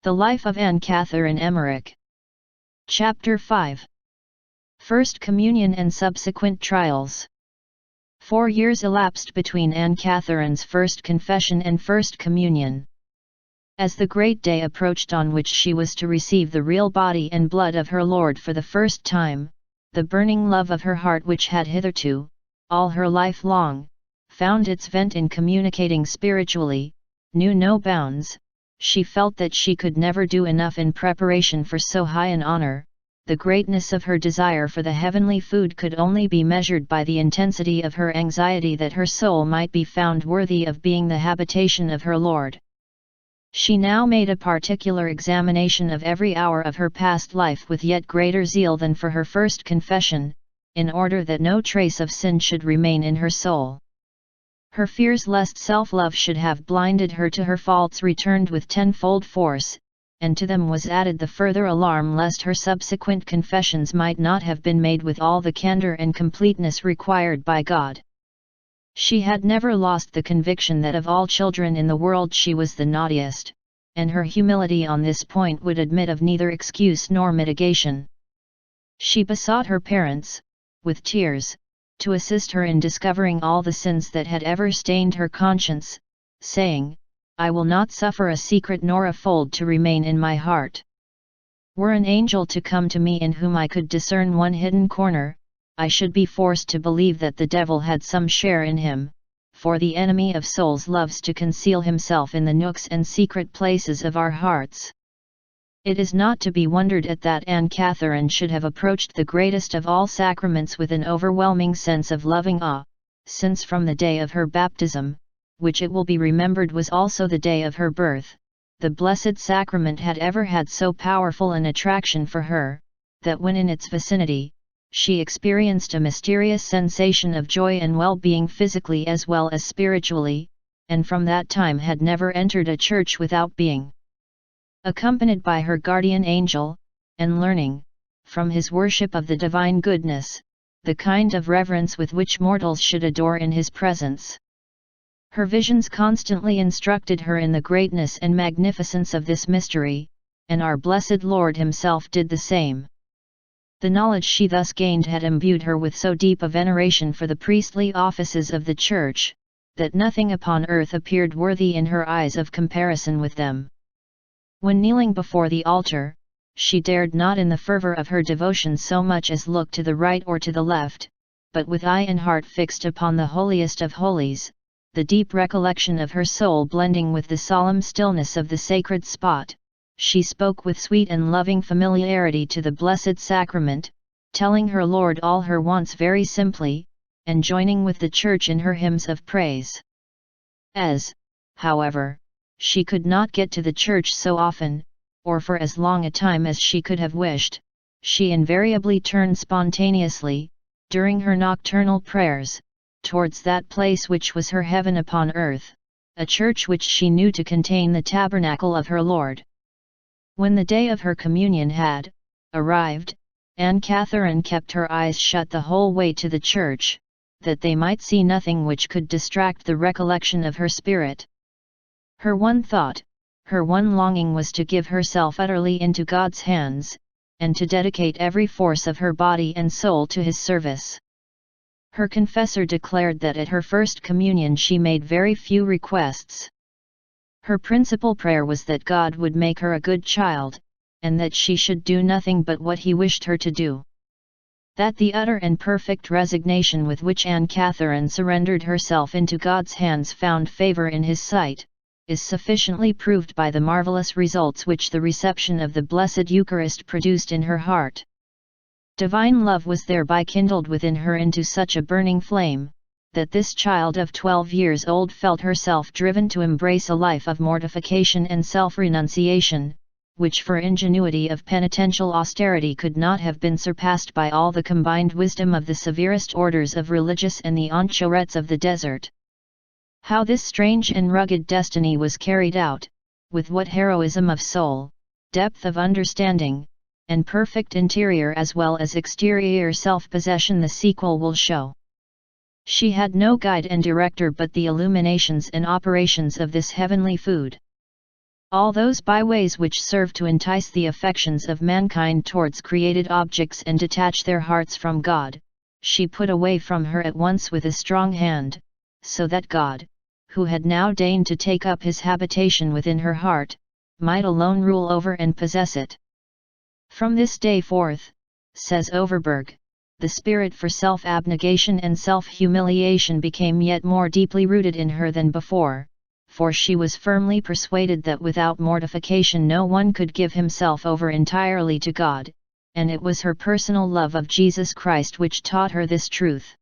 The Life of Anne Catherine Emmerich. Chapter 5. First Communion and Subsequent Trials. 4 years elapsed between Anne Catherine's first confession and First Communion. As the great day approached on which she was to receive the real body and blood of her Lord for the first time, the burning love of her heart, which had hitherto, all her life long, found its vent in communicating spiritually, knew no bounds. She felt that she could never do enough in preparation for so high an honor. The greatness of her desire for the heavenly food could only be measured by the intensity of her anxiety that her soul might be found worthy of being the habitation of her Lord. She now made a particular examination of every hour of her past life with yet greater zeal than for her first confession, in order that no trace of sin should remain in her soul. Her fears lest self-love should have blinded her to her faults returned with tenfold force, and to them was added the further alarm lest her subsequent confessions might not have been made with all the candor and completeness required by God. She had never lost the conviction that of all children in the world she was the naughtiest, and her humility on this point would admit of neither excuse nor mitigation. She besought her parents, with tears, to assist her in discovering all the sins that had ever stained her conscience, saying, "I will not suffer a secret nor a fold to remain in my heart. Were an angel to come to me in whom I could discern one hidden corner, I should be forced to believe that the devil had some share in him, for the enemy of souls loves to conceal himself in the nooks and secret places of our hearts." It is not to be wondered at that Anne Catherine should have approached the greatest of all sacraments with an overwhelming sense of loving awe, since from the day of her baptism, which it will be remembered was also the day of her birth, the Blessed Sacrament had ever had so powerful an attraction for her, that when in its vicinity, she experienced a mysterious sensation of joy and well-being physically as well as spiritually, and from that time had never entered a church without being accompanied by her guardian angel, and learning, from his worship of the divine goodness, the kind of reverence with which mortals should adore in his presence. Her visions constantly instructed her in the greatness and magnificence of this mystery, and our blessed Lord himself did the same. The knowledge she thus gained had imbued her with so deep a veneration for the priestly offices of the Church, that nothing upon earth appeared worthy in her eyes of comparison with them. When kneeling before the altar, she dared not in the fervor of her devotion so much as look to the right or to the left, but with eye and heart fixed upon the holiest of holies, the deep recollection of her soul blending with the solemn stillness of the sacred spot, she spoke with sweet and loving familiarity to the Blessed Sacrament, telling her Lord all her wants very simply, and joining with the Church in her hymns of praise. As, however, she could not get to the church so often, or for as long a time as she could have wished, she invariably turned spontaneously, during her nocturnal prayers, towards that place which was her heaven upon earth, a church which she knew to contain the tabernacle of her Lord. When the day of her communion had arrived, Anne Catherine kept her eyes shut the whole way to the church, that they might see nothing which could distract the recollection of her spirit. Her one thought, her one longing was to give herself utterly into God's hands, and to dedicate every force of her body and soul to His service. Her confessor declared that at her first communion she made very few requests. Her principal prayer was that God would make her a good child, and that she should do nothing but what He wished her to do. That the utter and perfect resignation with which Anne Catherine surrendered herself into God's hands found favor in His sight, is sufficiently proved by the marvelous results which the reception of the Blessed Eucharist produced in her heart. Divine love was thereby kindled within her into such a burning flame, that this child of 12 years old felt herself driven to embrace a life of mortification and self-renunciation, which for ingenuity of penitential austerity could not have been surpassed by all the combined wisdom of the severest orders of religious and the anchorets of the desert. How this strange and rugged destiny was carried out, with what heroism of soul, depth of understanding, and perfect interior as well as exterior self-possession the sequel will show. She had no guide and director but the illuminations and operations of this heavenly food. All those byways which serve to entice the affections of mankind towards created objects and detach their hearts from God, she put away from her at once with a strong hand, so that God, who had now deigned to take up his habitation within her heart, might alone rule over and possess it. From this day forth, says Overberg, the spirit for self-abnegation and self-humiliation became yet more deeply rooted in her than before, for she was firmly persuaded that without mortification no one could give himself over entirely to God, and it was her personal love of Jesus Christ which taught her this truth.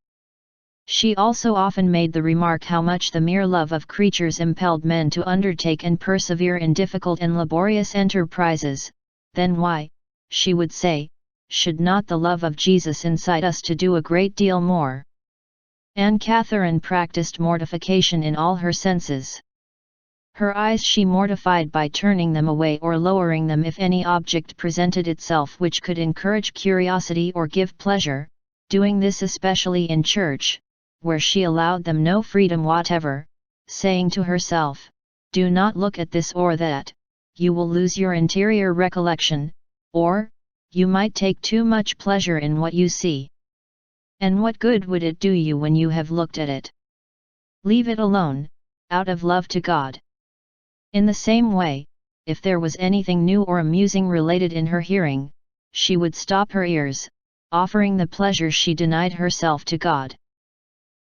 She also often made the remark how much the mere love of creatures impelled men to undertake and persevere in difficult and laborious enterprises. Then why, she would say, should not the love of Jesus incite us to do a great deal more? Anne Catherine practiced mortification in all her senses. Her eyes she mortified by turning them away or lowering them if any object presented itself which could encourage curiosity or give pleasure, doing this especially in church, where she allowed them no freedom whatever, saying to herself, "Do not look at this or that, you will lose your interior recollection, or, you might take too much pleasure in what you see. And what good would it do you when you have looked at it? Leave it alone, out of love to God." In the same way, if there was anything new or amusing related in her hearing, she would stop her ears, offering the pleasure she denied herself to God.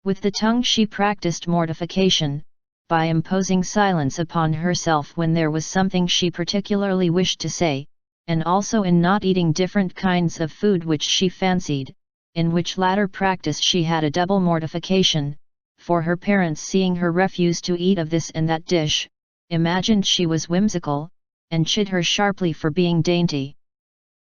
With the tongue she practiced mortification, by imposing silence upon herself when there was something she particularly wished to say, and also in not eating different kinds of food which she fancied, in which latter practice she had a double mortification, for her parents seeing her refuse to eat of this and that dish, imagined she was whimsical, and chid her sharply for being dainty.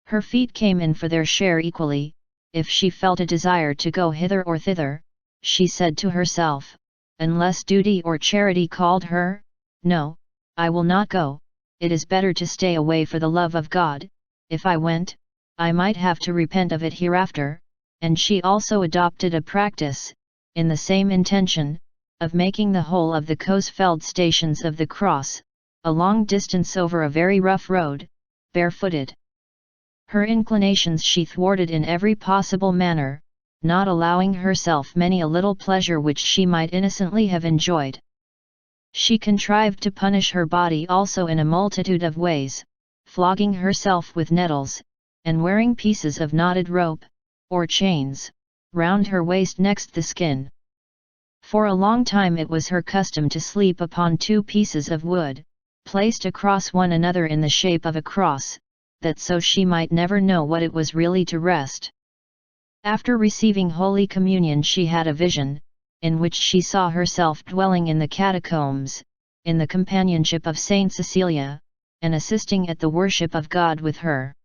Her feet came in for their share equally. If she felt a desire to go hither or thither, she said to herself, unless duty or charity called her, "No, I will not go, it is better to stay away for the love of God. If I went, I might have to repent of it hereafter," and she also adopted a practice, in the same intention, of making the whole of the Coesfeld stations of the Cross, a long distance over a very rough road, barefooted. Her inclinations she thwarted in every possible manner, not allowing herself many a little pleasure which she might innocently have enjoyed. She contrived to punish her body also in a multitude of ways, flogging herself with nettles, and wearing pieces of knotted rope, or chains, round her waist next the skin. For a long time it was her custom to sleep upon 2 pieces of wood, placed across one another in the shape of a cross, that so she might never know what it was really to rest. After receiving Holy Communion she had a vision, in which she saw herself dwelling in the catacombs, in the companionship of Saint Cecilia, and assisting at the worship of God with her.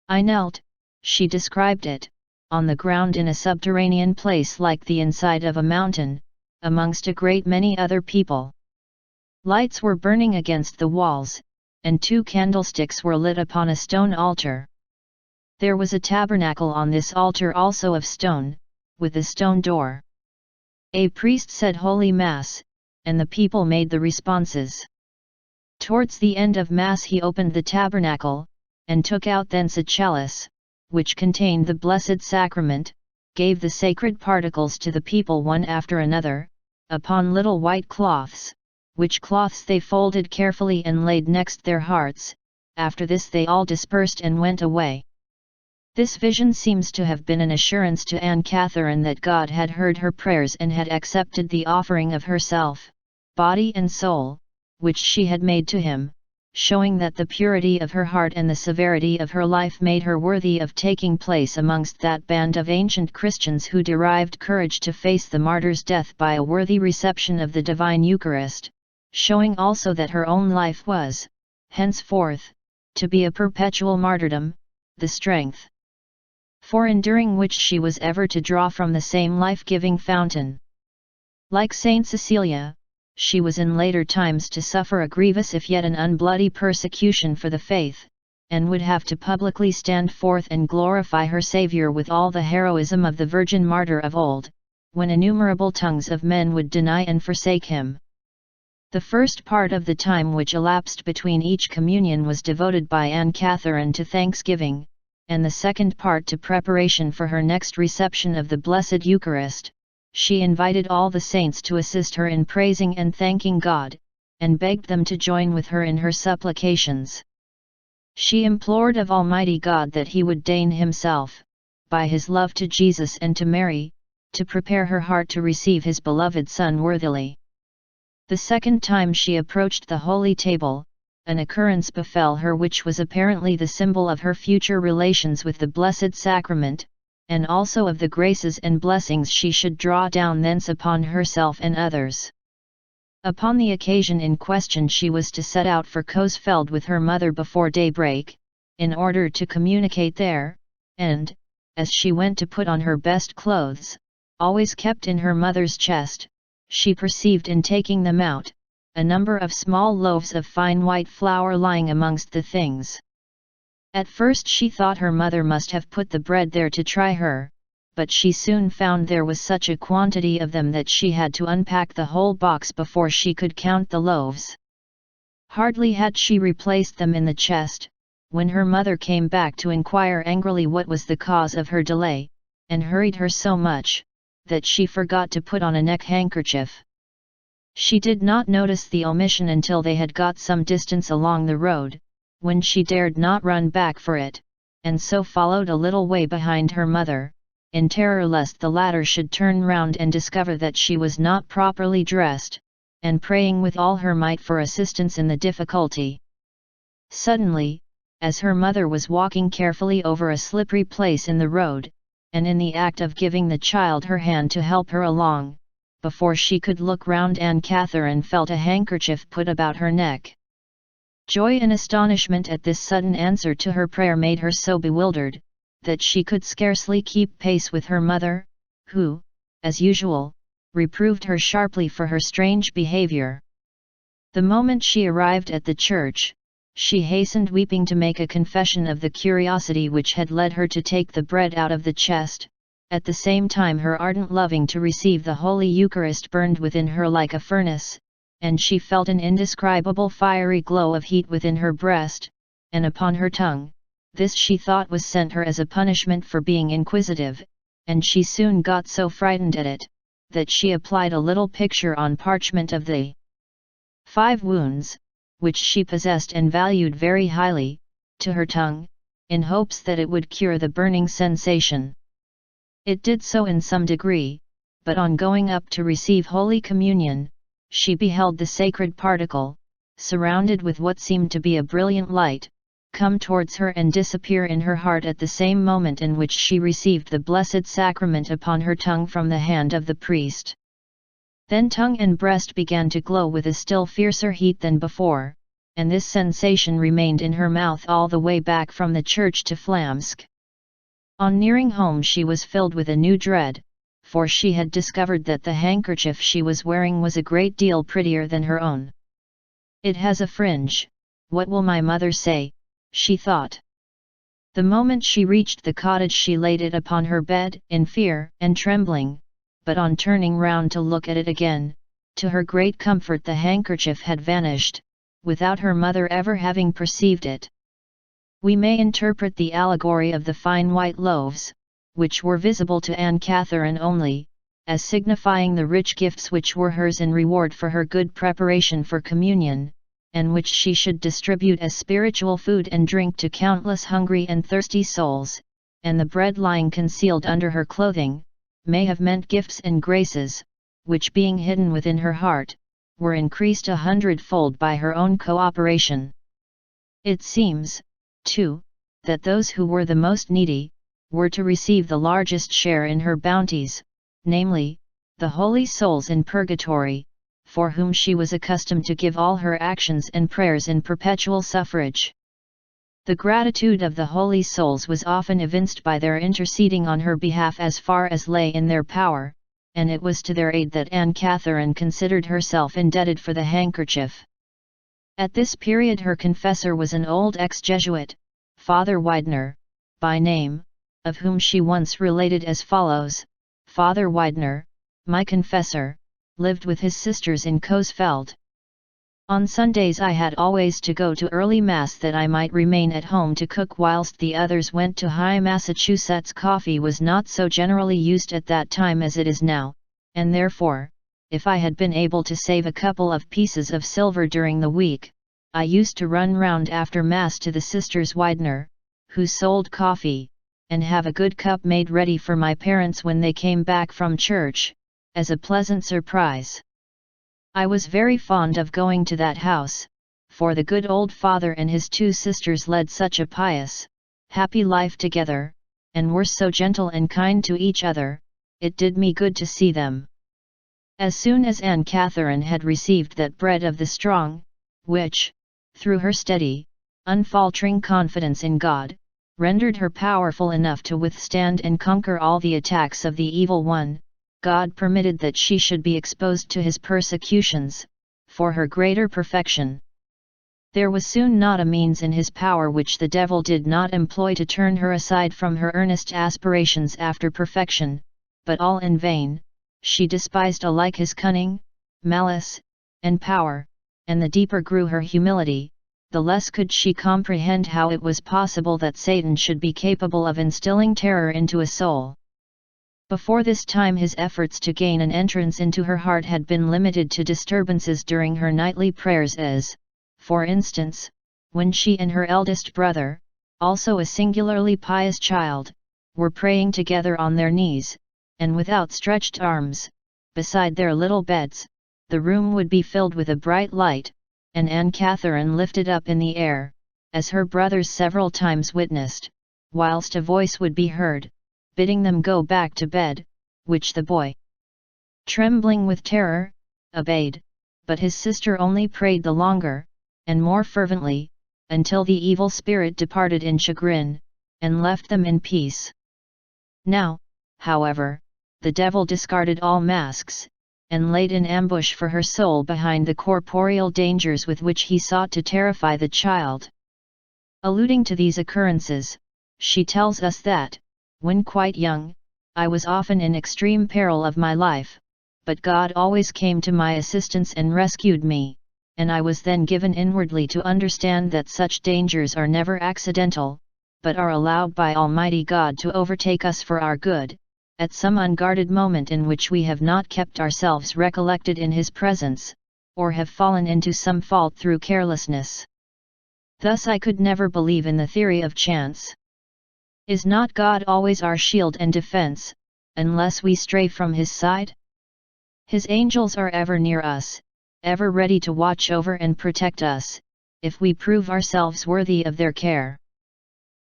"I knelt," she described it, "on the ground in a subterranean place like the inside of a mountain, amongst a great many other people. Lights were burning against the walls, and 2 candlesticks were lit upon a stone altar. There was a tabernacle on this altar also of stone, with a stone door. A priest said Holy Mass, and the people made the responses. Towards the end of Mass he opened the tabernacle, and took out thence a chalice, which contained the Blessed Sacrament, gave the sacred particles to the people one after another, upon little white cloths, which cloths they folded carefully and laid next their hearts. After this they all dispersed and went away." This vision seems to have been an assurance to Anne Catherine that God had heard her prayers and had accepted the offering of herself, body and soul, which she had made to him, showing that the purity of her heart and the severity of her life made her worthy of taking place amongst that band of ancient Christians who derived courage to face the martyr's death by a worthy reception of the Divine Eucharist, showing also that her own life was, henceforth, to be a perpetual martyrdom, the strength for enduring which she was ever to draw from the same life-giving fountain. Like Saint Cecilia, she was in later times to suffer a grievous if yet an unbloody persecution for the faith, and would have to publicly stand forth and glorify her Saviour with all the heroism of the Virgin Martyr of old, when innumerable tongues of men would deny and forsake him. The first part of the time which elapsed between each communion was devoted by Anne Catherine to thanksgiving, and the second part to preparation for her next reception of the Blessed Eucharist. She invited all the saints to assist her in praising and thanking God, and begged them to join with her in her supplications. She implored of Almighty God that He would deign Himself, by His love to Jesus and to Mary, to prepare her heart to receive His beloved Son worthily. The second time she approached the holy table, an occurrence befell her which was apparently the symbol of her future relations with the Blessed Sacrament, and also of the graces and blessings she should draw down thence upon herself and others. Upon the occasion in question she was to set out for Coesfeld with her mother before daybreak, in order to communicate there, and, as she went to put on her best clothes, always kept in her mother's chest, she perceived in taking them out, a number of small loaves of fine white flour lying amongst the things. At first she thought her mother must have put the bread there to try her, but she soon found there was such a quantity of them that she had to unpack the whole box before she could count the loaves. Hardly had she replaced them in the chest, when her mother came back to inquire angrily what was the cause of her delay, and hurried her so much, that she forgot to put on a neck handkerchief. She did not notice the omission until they had got some distance along the road, when she dared not run back for it, and so followed a little way behind her mother, in terror lest the latter should turn round and discover that she was not properly dressed, and praying with all her might for assistance in the difficulty. Suddenly, as her mother was walking carefully over a slippery place in the road, and in the act of giving the child her hand to help her along, before she could look round, Anne Catherine felt a handkerchief put about her neck. Joy and astonishment at this sudden answer to her prayer made her so bewildered, that she could scarcely keep pace with her mother, who, as usual, reproved her sharply for her strange behavior. The moment she arrived at the church, she hastened weeping to make a confession of the curiosity which had led her to take the bread out of the chest. At the same time her ardent longing to receive the Holy Eucharist burned within her like a furnace, and she felt an indescribable fiery glow of heat within her breast, and upon her tongue. This she thought was sent her as a punishment for being inquisitive, and she soon got so frightened at it, that she applied a little picture on parchment of the 5 wounds, which she possessed and valued very highly, to her tongue, in hopes that it would cure the burning sensation. It did so in some degree, but on going up to receive Holy Communion, she beheld the sacred particle, surrounded with what seemed to be a brilliant light, come towards her and disappear in her heart at the same moment in which she received the Blessed Sacrament upon her tongue from the hand of the priest. Then tongue and breast began to glow with a still fiercer heat than before, and this sensation remained in her mouth all the way back from the church to Flamsk. On nearing home she was filled with a new dread, for she had discovered that the handkerchief she was wearing was a great deal prettier than her own. "It has a fringe, what will my mother say?" she thought. The moment she reached the cottage she laid it upon her bed in fear and trembling, but on turning round to look at it again, to her great comfort the handkerchief had vanished, without her mother ever having perceived it. We may interpret the allegory of the fine white loaves, which were visible to Anne Catherine only, as signifying the rich gifts which were hers in reward for her good preparation for communion, and which she should distribute as spiritual food and drink to countless hungry and thirsty souls, and the bread lying concealed under her clothing, may have meant gifts and graces, which being hidden within her heart, were increased 100-fold by her own cooperation. It seems, too, that those who were the most needy, were to receive the largest share in her bounties, namely, the holy souls in purgatory, for whom she was accustomed to give all her actions and prayers in perpetual suffrage. The gratitude of the holy souls was often evinced by their interceding on her behalf as far as lay in their power, and it was to their aid that Anne Catherine considered herself indebted for the handkerchief. At this period her confessor was an old ex-Jesuit, Father Widener, by name, of whom she once related as follows: "Father Widener, my confessor, lived with his sisters in Coesfeld. On Sundays I had always to go to early Mass that I might remain at home to cook whilst the others went to High Massachusetts. Coffee was not so generally used at that time as it is now, and therefore, if I had been able to save a couple of pieces of silver during the week, I used to run round after Mass to the Sisters Widener, who sold coffee, and have a good cup made ready for my parents when they came back from church, as a pleasant surprise. I was very fond of going to that house, for the good old father and his two sisters led such a pious, happy life together, and were so gentle and kind to each other, it did me good to see them. As soon as Anne Catherine had received that bread of the strong, which, through her steady, unfaltering confidence in God, rendered her powerful enough to withstand and conquer all the attacks of the evil one, God permitted that she should be exposed to his persecutions, for her greater perfection. There was soon not a means in his power which the devil did not employ to turn her aside from her earnest aspirations after perfection, but all in vain. She despised alike his cunning, malice, and power, and the deeper grew her humility, the less could she comprehend how it was possible that Satan should be capable of instilling terror into a soul. Before this time his efforts to gain an entrance into her heart had been limited to disturbances during her nightly prayers as, for instance, when she and her eldest brother, also a singularly pious child, were praying together on their knees, and with outstretched arms, beside their little beds, the room would be filled with a bright light, and Anne Catherine lifted up in the air, as her brothers several times witnessed, whilst a voice would be heard, bidding them go back to bed, which the boy, trembling with terror, obeyed, but his sister only prayed the longer, and more fervently, until the evil spirit departed in chagrin, and left them in peace. Now, however, the devil discarded all masks, and laid in ambush for her soul behind the corporeal dangers with which he sought to terrify the child. Alluding to these occurrences, she tells us that, when quite young, I was often in extreme peril of my life, but God always came to my assistance and rescued me, and I was then given inwardly to understand that such dangers are never accidental, but are allowed by Almighty God to overtake us for our good, at some unguarded moment in which we have not kept ourselves recollected in His presence, or have fallen into some fault through carelessness. Thus I could never believe in the theory of chance. Is not God always our shield and defense, unless we stray from His side? His angels are ever near us, ever ready to watch over and protect us, if we prove ourselves worthy of their care.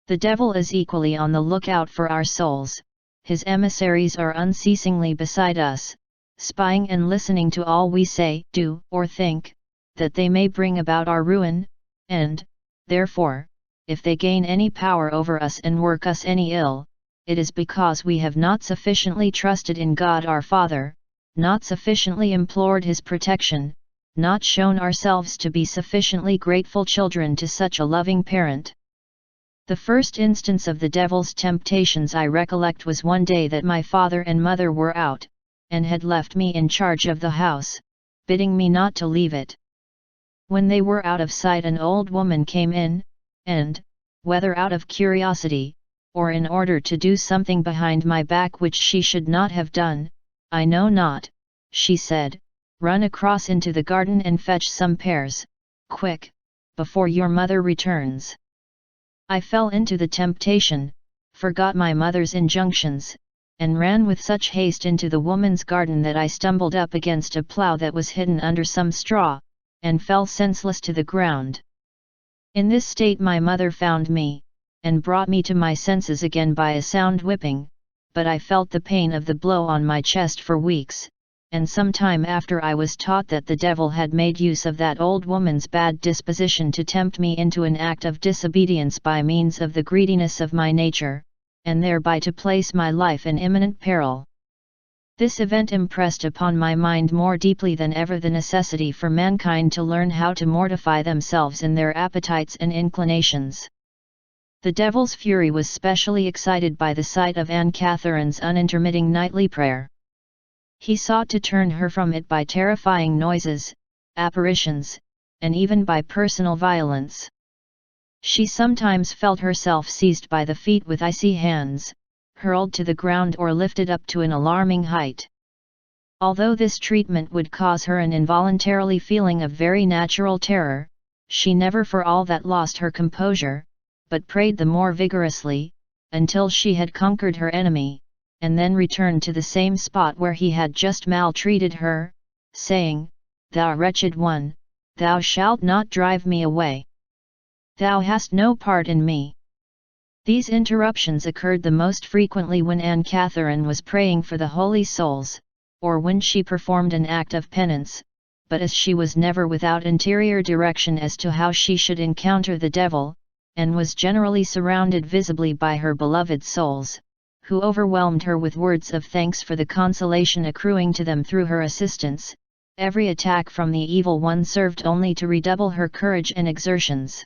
The devil is equally on the lookout for our souls. His emissaries are unceasingly beside us, spying and listening to all we say, do, or think, that they may bring about our ruin, and, therefore, if they gain any power over us and work us any ill, it is because we have not sufficiently trusted in God our Father, not sufficiently implored His protection, not shown ourselves to be sufficiently grateful children to such a loving parent. The first instance of the devil's temptations I recollect was one day that my father and mother were out, and had left me in charge of the house, bidding me not to leave it. When they were out of sight an old woman came in, and, whether out of curiosity, or in order to do something behind my back which she should not have done, I know not, she said, "Run across into the garden and fetch some pears, quick, before your mother returns." I fell into the temptation, forgot my mother's injunctions, and ran with such haste into the woman's garden that I stumbled up against a plough that was hidden under some straw, and fell senseless to the ground. In this state my mother found me, and brought me to my senses again by a sound whipping, but I felt the pain of the blow on my chest for weeks, and some time after I was taught that the devil had made use of that old woman's bad disposition to tempt me into an act of disobedience by means of the greediness of my nature, and thereby to place my life in imminent peril. This event impressed upon my mind more deeply than ever the necessity for mankind to learn how to mortify themselves in their appetites and inclinations. The devil's fury was specially excited by the sight of Anne Catherine's unintermitting nightly prayer. He sought to turn her from it by terrifying noises, apparitions, and even by personal violence. She sometimes felt herself seized by the feet with icy hands, hurled to the ground or lifted up to an alarming height. Although this treatment would cause her an involuntarily feeling of very natural terror, she never for all that lost her composure, but prayed the more vigorously, until she had conquered her enemy, and then returned to the same spot where he had just maltreated her, saying, "Thou wretched one, thou shalt not drive me away. Thou hast no part in me." These interruptions occurred the most frequently when Anne Catherine was praying for the holy souls, or when she performed an act of penance, but as she was never without interior direction as to how she should encounter the devil, and was generally surrounded visibly by her beloved souls, who overwhelmed her with words of thanks for the consolation accruing to them through her assistance, every attack from the evil one served only to redouble her courage and exertions.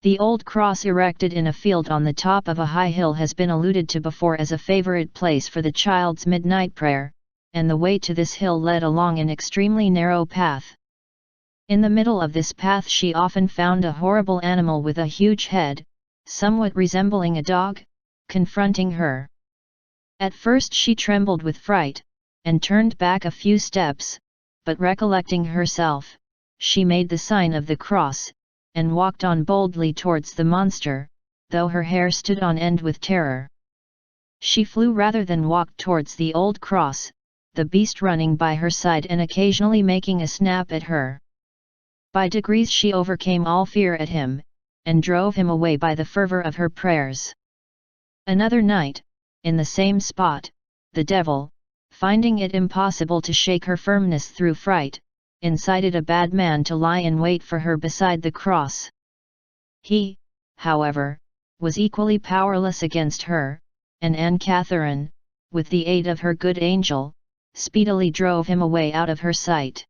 The old cross erected in a field on the top of a high hill has been alluded to before as a favorite place for the child's midnight prayer, and the way to this hill led along an extremely narrow path. In the middle of this path she often found a horrible animal with a huge head, somewhat resembling a dog, confronting her. At first she trembled with fright, and turned back a few steps, but recollecting herself, she made the sign of the cross, and walked on boldly towards the monster, though her hair stood on end with terror. She flew rather than walked towards the old cross, the beast running by her side and occasionally making a snap at her. By degrees she overcame all fear at him, and drove him away by the fervour of her prayers. Another night, in the same spot, the devil, finding it impossible to shake her firmness through fright, incited a bad man to lie in wait for her beside the cross. He, however, was equally powerless against her, and Anne Catherine, with the aid of her good angel, speedily drove him away out of her sight.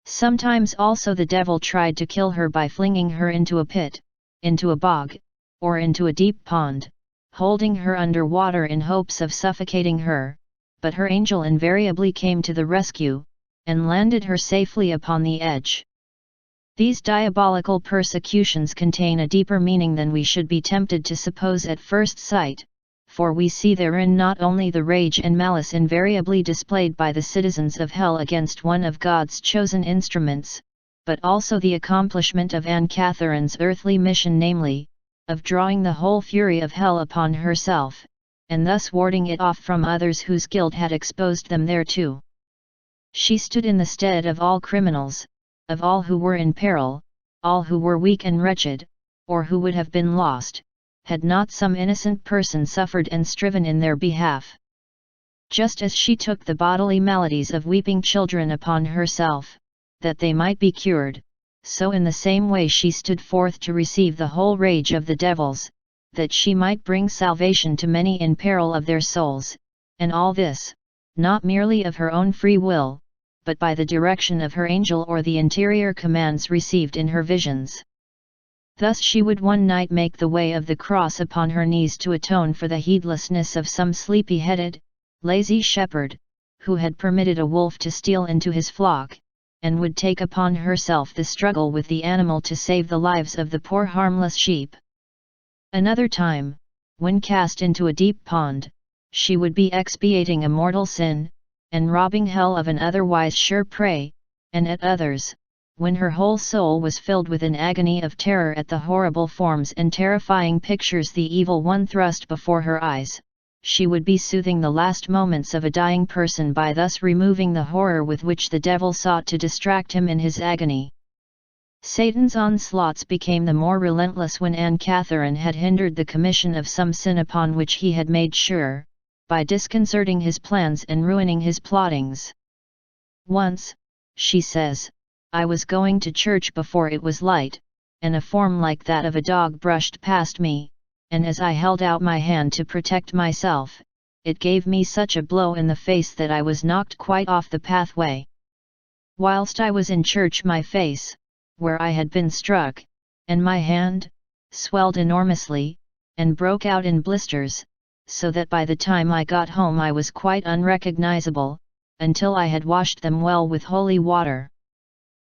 Sometimes also the devil tried to kill her by flinging her into a pit, into a bog, or into a deep pond, holding her under water in hopes of suffocating her, but her angel invariably came to the rescue, and landed her safely upon the edge. These diabolical persecutions contain a deeper meaning than we should be tempted to suppose at first sight, for we see therein not only the rage and malice invariably displayed by the citizens of hell against one of God's chosen instruments, but also the accomplishment of Anne Catherine's earthly mission, namely, of drawing the whole fury of hell upon herself, and thus warding it off from others whose guilt had exposed them thereto. She stood in the stead of all criminals, of all who were in peril, all who were weak and wretched, or who would have been lost, had not some innocent person suffered and striven in their behalf. Just as she took the bodily maladies of weeping children upon herself, that they might be cured, so in the same way she stood forth to receive the whole rage of the devils, that she might bring salvation to many in peril of their souls, and all this, not merely of her own free will, but by the direction of her angel or the interior commands received in her visions. Thus she would one night make the way of the cross upon her knees to atone for the heedlessness of some sleepy-headed, lazy shepherd, who had permitted a wolf to steal into his flock, and would take upon herself the struggle with the animal to save the lives of the poor harmless sheep. Another time, when cast into a deep pond, she would be expiating a mortal sin, and robbing hell of an otherwise sure prey, and at others, when her whole soul was filled with an agony of terror at the horrible forms and terrifying pictures the evil one thrust before her eyes, she would be soothing the last moments of a dying person by thus removing the horror with which the devil sought to distract him in his agony. Satan's onslaughts became the more relentless when Anne Catherine had hindered the commission of some sin upon which he had made sure, by disconcerting his plans and ruining his plottings. Once, she says, I was going to church before it was light, and a form like that of a dog brushed past me, and as I held out my hand to protect myself, it gave me such a blow in the face that I was knocked quite off the pathway. Whilst I was in church my face, where I had been struck, and my hand, swelled enormously, and broke out in blisters, so that by the time I got home I was quite unrecognizable, until I had washed them well with holy water.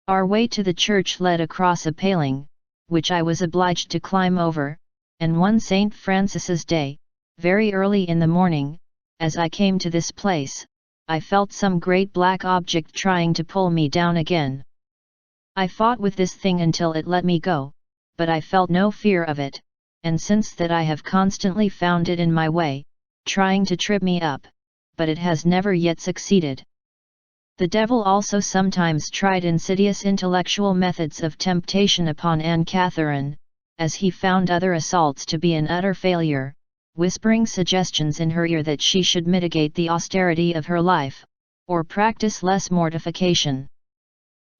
Our way to the church led across a paling, which I was obliged to climb over, and one St. Francis's Day, very early in the morning, as I came to this place, I felt some great black object trying to pull me down again. I fought with this thing until it let me go, but I felt no fear of it, and since that I have constantly found it in my way, trying to trip me up, but it has never yet succeeded. The devil also sometimes tried insidious intellectual methods of temptation upon Anne Catherine, as he found other assaults to be an utter failure, whispering suggestions in her ear that she should mitigate the austerity of her life, or practice less mortification.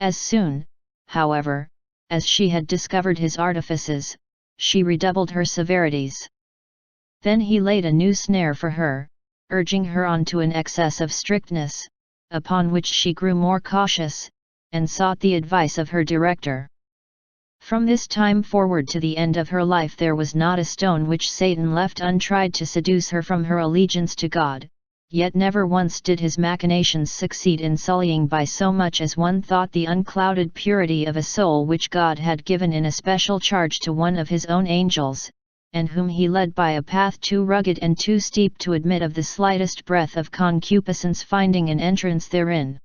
As soon, however, as she had discovered his artifices, she redoubled her severities. Then he laid a new snare for her, urging her on to an excess of strictness, upon which she grew more cautious, and sought the advice of her director. From this time forward to the end of her life there was not a stone which Satan left untried to seduce her from her allegiance to God, yet never once did his machinations succeed in sullying by so much as one thought the unclouded purity of a soul which God had given in a special charge to one of his own angels, and whom he led by a path too rugged and too steep to admit of the slightest breath of concupiscence finding an entrance therein.